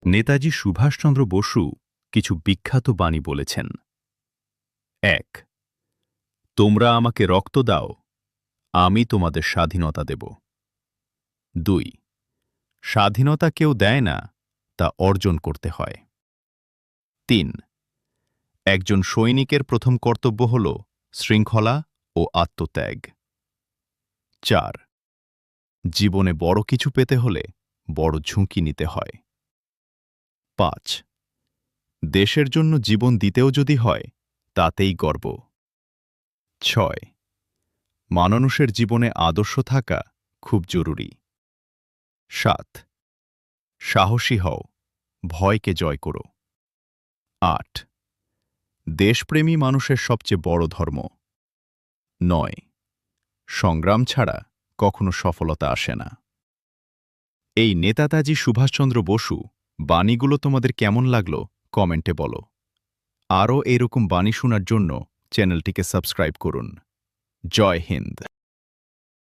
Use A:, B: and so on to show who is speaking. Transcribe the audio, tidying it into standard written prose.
A: নেতাজি সুভাষচন্দ্র বসু কিছু বিখ্যাত বাণী বলেছেন। ১. তোমরা আমাকে রক্ত দাও, আমি তোমাদের স্বাধীনতা দেব। ২. স্বাধীনতা কেউ দেয় না, তা অর্জন করতে হয়। ৩. একজন সৈনিকের প্রথম কর্তব্য হল শৃঙ্খলা ও আত্মত্যাগ। ৪. জীবনে বড় কিছু পেতে হলে বড় ঝুঁকি নিতে হয়। ৫. দেশের জন্য জীবন দিতেও যদি হয়, তাতেই গর্ব। ৬. মানুষের জীবনে আদর্শ থাকা খুব জরুরি। ৭. সাহসী হও, ভয়কে জয় করো। ৮. দেশপ্রেমী মানুষের সবচেয়ে বড় ধর্ম। ৯. সংগ্রাম ছাড়া কখনো সফলতা আসে না। এই নেতাজি সুভাষচন্দ্র বসু বাণীগুলো তোমাদের কেমন লাগলো কমেন্টে বলো। আরও এরকম বাণী শোনার জন্য চ্যানেলটিকে সাবস্ক্রাইব করুন। জয় হিন্দ।